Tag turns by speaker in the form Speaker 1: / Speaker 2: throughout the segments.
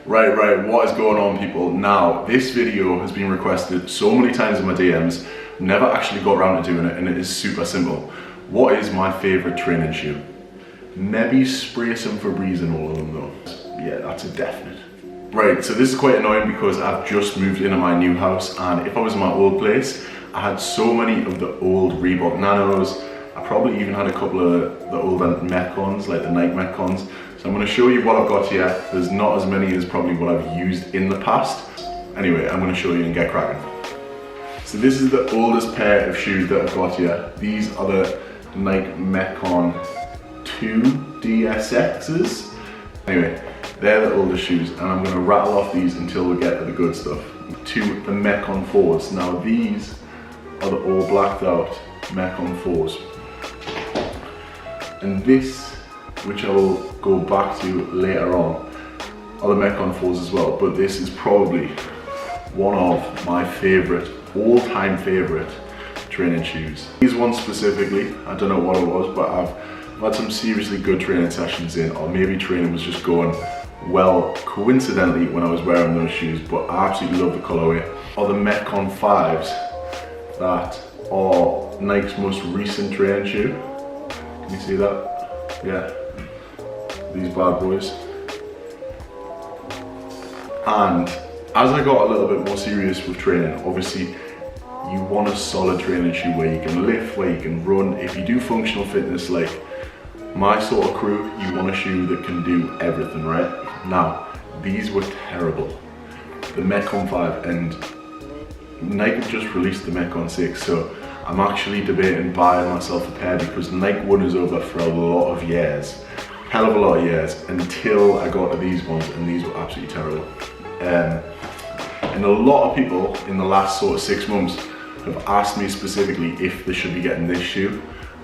Speaker 1: Right, what is going on, people? Now, this video has been requested so many times in my DMs, never actually got around to doing it, and it is super simple. What is my favourite training shoe? Maybe spray some Febreze in all of them though. Yeah, that's a definite. Right, so this is quite annoying because I've just moved into my new house, and if I was in my old place, I had so many of the old Reebok Nanos. I probably even had a couple of the older Metcons, like the Nike Metcons. So I'm going to show you what I've got here. There's not as many as probably what I've used in the past. Anyway, I'm going to show you and get cracking. So this is the oldest pair of shoes that I've got here. These are the Nike Metcon 2 DSXs. Anyway, they're the oldest shoes, and I'm going to rattle off these until we get to the good stuff. To the Metcon 4s. Now these are the all blacked out Metcon 4s. And this, which I will go back to later on, are the Metcon 4s as well, but this is probably one of my favourite, all-time favourite training shoes. These ones specifically, I don't know what it was, but I've had some seriously good training sessions in, or maybe training was just going well coincidentally when I was wearing those shoes, but I absolutely love the colourway. Are the Metcon 5s that are Nike's most recent training shoe. Can you see that? Yeah. These bad boys. And as I got a little bit more serious with training, obviously you want a solid training shoe where you can lift, where you can run. If you do functional fitness like my sort of crew, you want a shoe that can do everything, right? Now, these were terrible. The Metcon 5, and Nike have just released the Metcon 6, so I'm actually debating buying myself a pair because Nike won us over for a lot of years. Hell of a lot of years, until I got to these ones, and these were absolutely terrible. And a lot of people in the last sort of 6 months have asked me specifically if they should be getting this shoe.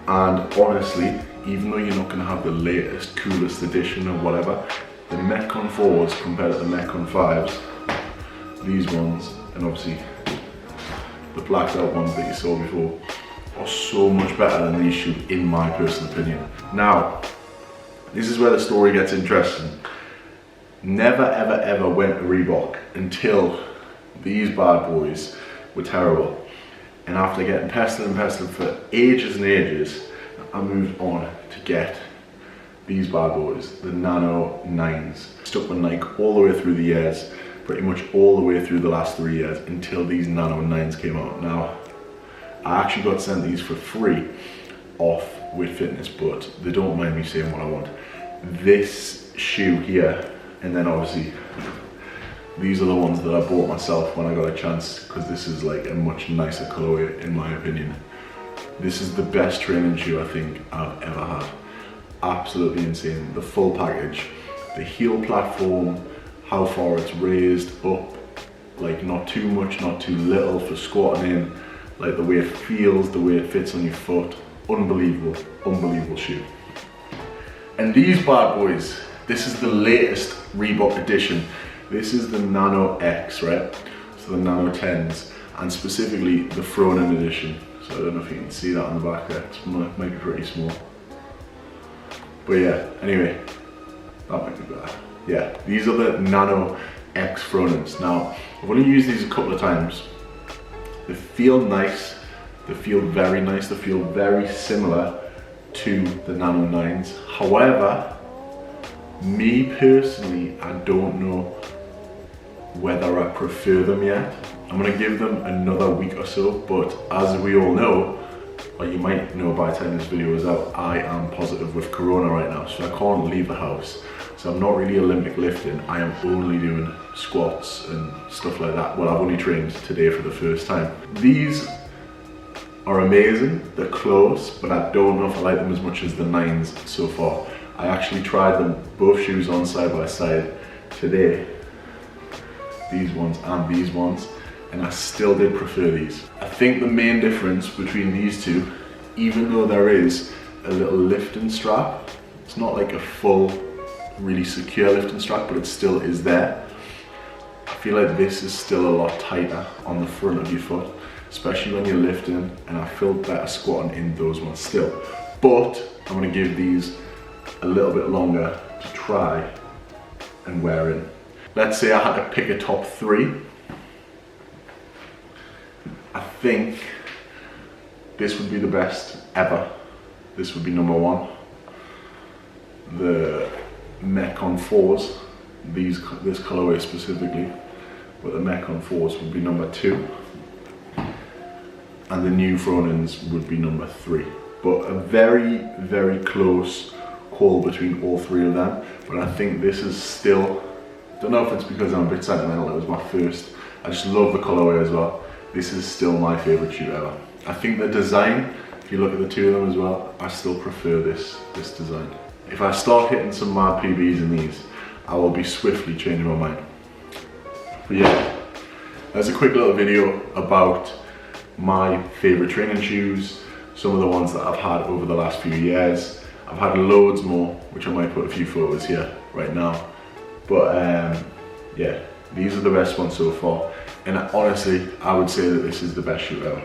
Speaker 1: And honestly, even though you're not going to have the latest, coolest edition or whatever, the Metcon 4s compared to the Metcon 5s, these ones, and obviously the blacked out ones that you saw before, are so much better than these shoes in my personal opinion. Now, this is where the story gets interesting. Never ever went to Reebok until these bad boys were terrible. And after getting pestered for ages and ages, I moved on to get these bad boys, the Nano 9s. Stuck with Nike all the way through the years, pretty much all the way through the last 3 years until these Nano 9s came out. Now, I actually got sent these for free off with Fitness, but they don't mind me saying what I want. This shoe here, and then obviously these are the ones that I bought myself when I got a chance, because this is like a much nicer colorway in my opinion. This is the best training shoe I think I've ever had. Absolutely insane. The full package, the heel platform, how far it's raised up, like not too much, not too little for squatting in, like the way it feels, the way it fits on your foot. Unbelievable shoe. And these bad boys, this is the latest Reebok edition. This is the Nano X, right? So the Nano 10s, and specifically the Froning edition. So I don't know if you can see that on the back there. It might be pretty small. But yeah, anyway, that might be better. Yeah, these are the Nano X Fronings. Now, I've only used these a couple of times. They feel nice, they feel very nice, they feel very similar to the Nano 9s. However, me personally, I don't know whether I prefer them yet. I'm gonna give them another week or so, but as we all know, or you might know by the time this video is out, I am positive with Corona right now, so I can't leave the house. So I'm not really Olympic lifting, I am only doing squats and stuff like that. Well, I've only trained today for the first time. These are amazing, they're close, but I don't know if I like them as much as the 9s so far. I actually tried them, both shoes on side by side today, these ones and these ones, and I still did prefer these. I think the main difference between these two, even though there is a little lifting strap, it's not like a full, really secure lifting strap, but it still is there. I feel like this is still a lot tighter on the front of your foot, especially when you're lifting, and I feel better squatting in those ones still. But I'm gonna give these a little bit longer to try and wear in. let's say I had to pick a top 3, I think this would be the best ever. This would be number 1. The Metcon 4s, this colorway specifically, but the Metcon 4s would be number 2. And the new Fronings would be number 3. But a very, very close call between all 3 of them. But I think this is still, don't know if it's because I'm a bit sentimental, it was my first. I just love the colorway as well. This is still my favorite shoe ever. I think the design, if you look at the 2 of them as well, I still prefer this design. If I start hitting some mad PBs in these, I will be swiftly changing my mind. But yeah, there's a quick little video about my favorite training shoes, some of the ones that I've had over the last few years. I've had loads more, which I might put a few photos here right now. But yeah, these are the best ones so far. And honestly, I would say that this is the best shoe ever.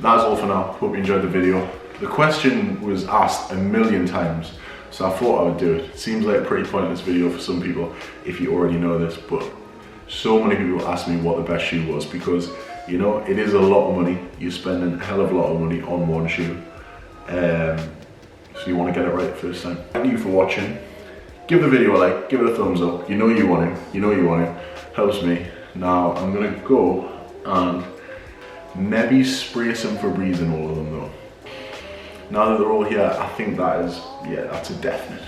Speaker 1: That's all for now. Hope you enjoyed the video. The question was asked a million times, so I thought I would do it. It seems like a pretty pointless video for some people if you already know this, but so many people asked me what the best shoe was because, you know, it is a lot of money. You're spending a hell of a lot of money on one shoe. So you want to get it right first time. Thank you for watching. Give the video a like, give it a thumbs up. You know you want it, you know you want it. Helps me. Now I'm gonna go and maybe spray some Febreze in all of them though. Now that they're all here, I think that is, yeah, that's a definite.